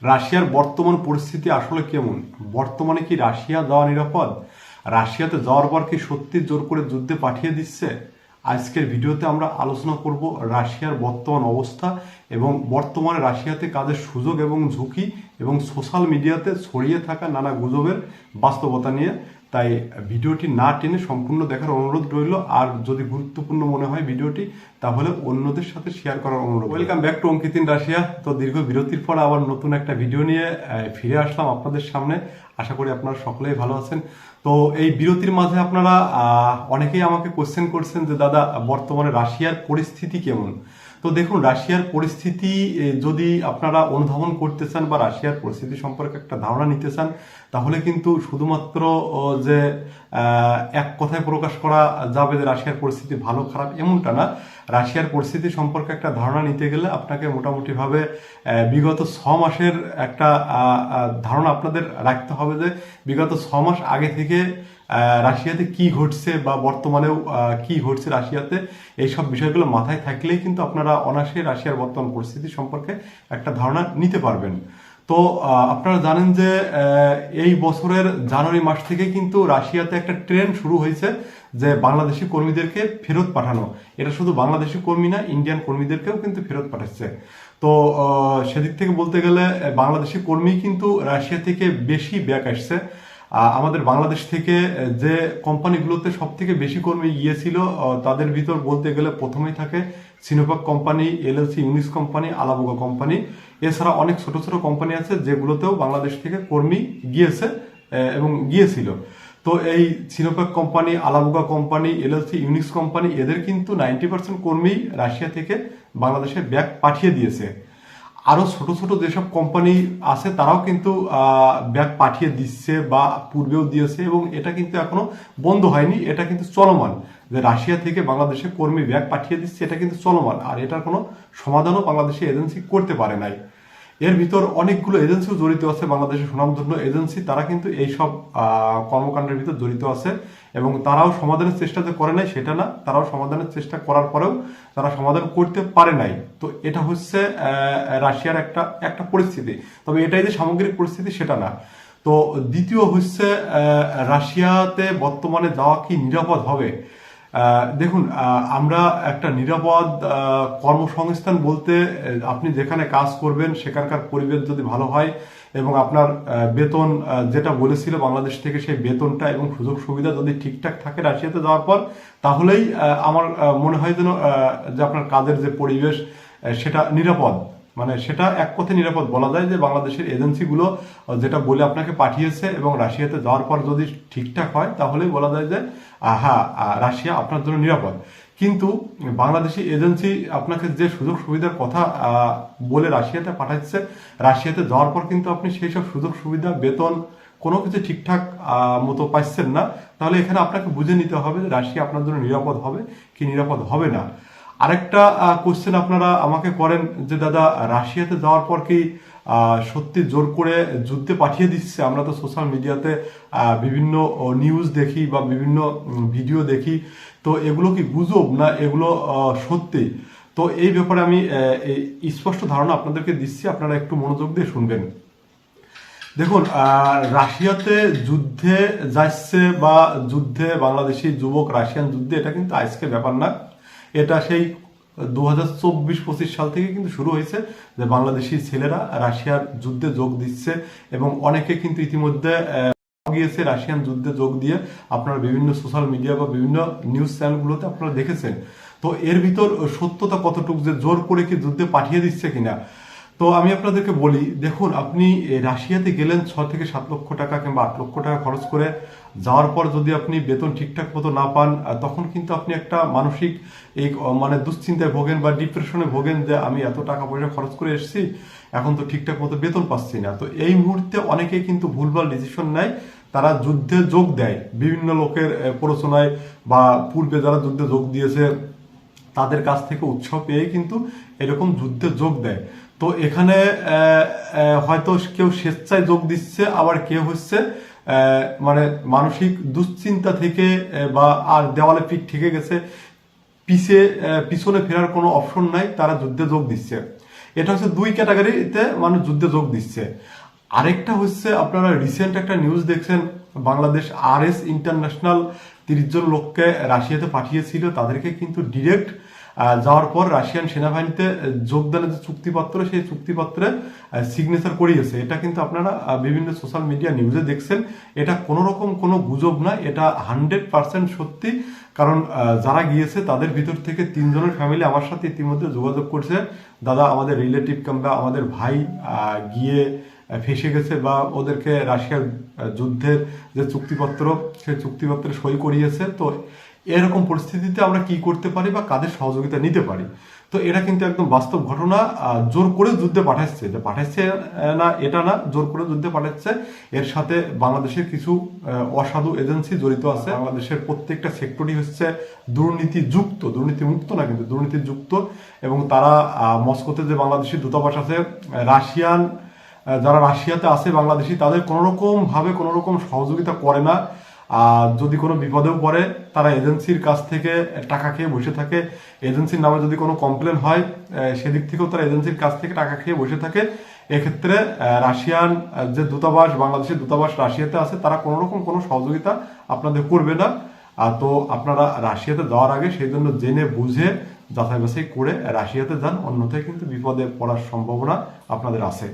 রাশিয়ার বর্তমান পরিস্থিতি আসলে কেমন? বর্তমানে কি রাশিয়া যাওয়া নিরাপদ? রাশিয়াতে যাওয়ার পর কি সত্যি জোর করে যুদ্ধে পাঠিয়ে দিচ্ছে? আজকের ভিডিওতে আমরা আলোচনা করব রাশিয়ার বর্তমান অবস্থা এবং বর্তমানে রাশিয়াতে কাজের সুযোগ এবং ঝুঁকি এবং সোশ্যাল মিডিয়াতে ছড়িয়ে থাকা নানা গুজবের বাস্তবতা নিয়ে। তাই ভিডিওটি না টেনে সম্পূর্ণ দেখার অনুরোধ রইল। আর যদি গুরুত্বপূর্ণ মনে হয় ভিডিওটি, তাহলে অন্যদের সাথে শেয়ার করার অনুরোধ। Welcome back to Ankit in Russia. তো দীর্ঘ বিরতির পর আবার নতুন একটা ভিডিও নিয়ে ফিরে আসলাম আপনাদের সামনে। আশা করি আপনারা সকলেই ভালো আছেন। তো এই বিরতির মাঝে আপনারা অনেকেই আমাকে কোশ্চেন করছেন যে দাদা, বর্তমানে রাশিয়ার পরিস্থিতি কেমন? তো দেখুন, রাশিয়ার পরিস্থিতি যদি আপনারা অনুধাবন করতে চান বা রাশিয়ার পরিস্থিতি সম্পর্কে একটা ধারণা নিতে চান, তাহলে কিন্তু শুধুমাত্র যে এক কথায় প্রকাশ করা যাবে যে রাশিয়ার পরিস্থিতি ভালো খারাপ এমনটা না। রাশিয়ার পরিস্থিতি সম্পর্কে একটা ধারণা নিতে গেলে আপনাকে মোটামুটিভাবে বিগত 6 মাসের একটা ধারণা আপনাদের রাখতে হবে যে বিগত 6 মাস আগে থেকে রাশিয়াতে কি ঘটছে বা বর্তমানেও কি ঘটছে রাশিয়াতে, এইসব বিষয়গুলো মাথায় থাকলেই কিন্তু আপনারা অনায়াসে রাশিয়ার বর্তমান পরিস্থিতি সম্পর্কে একটা ধারণা নিতে পারবেন। তো আপনারা জানেন যে এই বছরের জানুয়ারি মাস থেকে কিন্তু রাশিয়াতে একটা ট্রেন্ড শুরু হয়েছে যে বাংলাদেশি কর্মীদেরকে ফেরত পাঠানো। এটা শুধু বাংলাদেশি কর্মী না, ইন্ডিয়ান কর্মীদেরকেও কিন্তু ফেরত পাঠাচ্ছে। তো সেদিক থেকে বলতে গেলে বাংলাদেশি কর্মী কিন্তু রাশিয়া থেকে বেশি ব্যাক আসছে। আমাদের বাংলাদেশ থেকে যে কোম্পানিগুলোতে সব থেকে বেশি কর্মী গিয়েছিল তাদের ভিতর বলতে গেলে প্রথমেই থাকে সিনোভাক কোম্পানি, এলএলসি ইউনিস কোম্পানি, আলাবোগা কোম্পানি। এছাড়া অনেক ছোট ছোট কোম্পানি আছে যেগুলোতেও বাংলাদেশ থেকে কর্মী গিয়েছে এবং গিয়েছিল। তো এই Sinovac company, Alabuga company, LLC Unix company, এদের কিন্তু 90% কর্মী রাশিয়া থেকে বাংলাদেশে ব্যাক পাঠিয়ে দিয়েছে। আরও ছোট ছোট যেসব কোম্পানি আছে তারাও কিন্তু ব্যাগ পাঠিয়ে দিচ্ছে বা পূর্বেও দিয়েছে এবং এটা কিন্তু এখনো বন্ধ হয়নি, এটা কিন্তু চলমান। যে রাশিয়া থেকে বাংলাদেশে কর্মী ব্যাগ পাঠিয়ে দিচ্ছে এটা কিন্তু চলমান, আর এটার কোনো সমাধানও বাংলাদেশি এজেন্সি করতে পারে নাই। এর ভিতর অনেকগুলো এজেন্সিও জড়িত আছে, বাংলাদেশের সুনামধন্য এজেন্সি, তারা কিন্তু এইসব কর্মকাণ্ডের ভিতর জড়িত আছে এবং তারাও সমাধানের চেষ্টা যে করে নাই সেটা না, তারাও সমাধানের চেষ্টা করার পরেও তারা সমাধান করতে পারে নাই। তো এটা হচ্ছে রাশিয়ার একটা একটা পরিস্থিতি। তবে এটাই যে সামগ্রিক পরিস্থিতি সেটা না। তো দ্বিতীয় হচ্ছে রাশিয়াতে বর্তমানে যাওয়া কি নিরাপদ হবে? দেখুন, আমরা একটা নিরাপদ কর্মসংস্থান বলতে আপনি যেখানে কাজ করবেন সেখানকার পরিবেশ যদি ভালো হয় এবং আপনার বেতন যেটা বলেছিল বাংলাদেশ থেকে সেই বেতনটা এবং সুযোগ সুবিধা যদি ঠিকঠাক থাকে রাশিয়াতে যাওয়ার পর, তাহলেই আমার মনে হয় যেন যে আপনার কাজের যে পরিবেশ সেটা নিরাপদ। মানে সেটা এক কথায় নিরাপদ বলা যায় যে বাংলাদেশের এজেন্সিগুলো যেটা বলে আপনাকে পাঠিয়েছে এবং রাশিয়াতে যাওয়ার পর যদি ঠিকঠাক হয় তাহলেই বলা যায় যে হ্যাঁ, রাশিয়া আপনার জন্য নিরাপদ। কিন্তু বাংলাদেশি এজেন্সি আপনাকে যে সুযোগ সুবিধার কথা বলে রাশিয়াতে পাঠাচ্ছে, রাশিয়াতে যাওয়ার পর কিন্তু আপনি সেই সব সুযোগ সুবিধা, বেতন কোনো কিছু ঠিকঠাক মতো পাচ্ছেন না। তাহলে এখানে আপনাকে বুঝে নিতে হবে যে রাশিয়া আপনার জন্য নিরাপদ হবে কি নিরাপদ হবে না। আরেকটা কোশ্চেন আপনারা আমাকে করেন যে দাদা, রাশিয়াতে যাওয়ার পর কি সত্যি জোর করে যুদ্ধে পাঠিয়ে দিচ্ছে? আমরা তো সোশ্যাল মিডিয়াতে বিভিন্ন নিউজ দেখি বা বিভিন্ন ভিডিও দেখি, তো এগুলো কি গুজব না এগুলো সত্যি? তো এই ব্যাপারে আমি স্পষ্ট ধারণা আপনাদেরকে দিচ্ছি, আপনারা একটু মনোযোগ দিয়ে শুনবেন। দেখুন, রাশিয়াতে যুদ্ধে যাচ্ছে বা যুদ্ধে বাংলাদেশি যুবক রাশিয়ান যুদ্ধে, এটা কিন্তু আজকের ব্যাপার না। এটা সেই 2024-25 সাল থেকে কিন্তু শুরু হয়েছে যে বাংলাদেশি ছেলেরা রাশিয়ার যুদ্ধে যোগ দিচ্ছে এবং অনেকে কিন্তু ইতিমধ্যে গিয়েছে রাশিয়ান যুদ্ধে যোগ দিয়ে। আপনারা বিভিন্ন সোশ্যাল মিডিয়া বা বিভিন্ন নিউজ চ্যানেলগুলোতে আপনারা দেখেছেন। তো এর ভিতর সত্যতা কতটুকু যে জোর করে কি যুদ্ধে পাঠিয়ে দিচ্ছে কিনা? তো আমি আপনাদেরকে বলি, দেখুন, আপনি রাশিয়াতে গেলেন 6 থেকে 7 লক্ষ টাকা কিংবা 8 লক্ষ টাকা খরচ করে, যাওয়ার পর যদি আপনি বেতন ঠিকঠাক মতো না পান, তখন কিন্তু আপনি একটা মানসিক এই মানে দুশ্চিন্তায় ভোগেন বা ডিপ্রেশনে ভোগেন যে আমি এত টাকা পয়সা খরচ করে এসেছি, এখন তো ঠিকঠাক মতো বেতন পাচ্ছি না। তো এই মুহূর্তে অনেকেই কিন্তু ভুলভাল ডিসিশন নেয়, তারা যুদ্ধে যোগ দেয় বিভিন্ন লোকের প্ররোচনায় বা পূর্বে যারা যুদ্ধে যোগ দিয়েছে তাদের কাছ থেকে উৎসাহ পেয়ে কিন্তু এরকম যুদ্ধে যোগ দেয়। তো এখানে হয়তো কেউ স্বেচ্ছায় যোগ দিচ্ছে, আবার কেউ হচ্ছে মানে মানসিক দুশ্চিন্তা থেকে বা আর দেওয়ালে পিঠ ঠেকে গেছে, পিছনে ফেরার কোনো অপশন নাই, তারা যুদ্ধে যোগ দিচ্ছে। এটা হচ্ছে দুই ক্যাটাগরিতে মানুষ যুদ্ধে যোগ দিচ্ছে। আরেকটা হচ্ছে আপনারা রিসেন্ট একটা নিউজ দেখছেন, বাংলাদেশ RS ইন্টারন্যাশনাল 30 জন লোককে রাশিয়াতে পাঠিয়েছিল, তাদেরকে কিন্তু ডিরেক্ট যাওয়ার পর রাশিয়ান সেনাবাহিনীতে যোগদানের যে চুক্তিপত্র, সেই চুক্তিপত্রে সিগনেচার করিয়েছে। এটা কিন্তু আপনারা বিভিন্ন সোশ্যাল মিডিয়া নিউজে দেখছেন। এটা কোনো রকম কোনো গুজব না, এটা 100% সত্যি। কারণ যারা গিয়েছে তাদের ভিতর থেকে 3 জনের ফ্যামিলি আমার সাথে ইতিমধ্যে যোগাযোগ করছে, দাদা আমাদের রিলেটিভ কিংবা আমাদের ভাই গিয়ে ফেসে গেছে বা ওদেরকে রাশিয়ার যুদ্ধের যে চুক্তিপত্র, সেই চুক্তিপত্রে সই করিয়েছে। তো এরকম পরিস্থিতিতে আমরা কি করতে পারি বা কাদের সহযোগিতা নিতে পারি? তো এটা কিন্তু একদম বাস্তব ঘটনা। জোর করে যুদ্ধে পাঠাচ্ছে, যে পাঠাচ্ছে না এটা না, জোর করে যুদ্ধে পাঠাচ্ছে। এর সাথে বাংলাদেশের কিছু অসাধু এজেন্সি জড়িত আছে। বাংলাদেশের প্রত্যেকটা সেক্টরই হচ্ছে দুর্নীতিযুক্ত, দুর্নীতিমুক্ত না কিন্তু দুর্নীতিযুক্ত। এবং তারা মস্কোতে যে বাংলাদেশি দূতাবাস আছে, রাশিয়ান যারা রাশিয়াতে আছে বাংলাদেশি, তাদের কোনো রকম সহযোগিতা করে না। যদি কোনো বিপদেও পড়ে তারা এজেন্সির কাছ থেকে টাকা খেয়ে বসে থাকে। এজেন্সির নামে যদি কোনো কমপ্লেন হয়, সেদিক থেকেও তারা এজেন্সির কাছ থেকে টাকা খেয়ে বসে থাকে। এক্ষেত্রে রাশিয়ান যে দূতাবাস, বাংলাদেশের দূতাবাস রাশিয়াতে আছে, তারা কোনো রকম কোনো সহযোগিতা আপনাদের করবে না। তো আপনারা রাশিয়াতে যাওয়ার আগে সেই জন্য জেনে বুঝে যাচাই বাছাই করে রাশিয়াতে যান, অন্যথায় কিন্তু বিপদে পড়ার সম্ভাবনা আপনাদের আছে।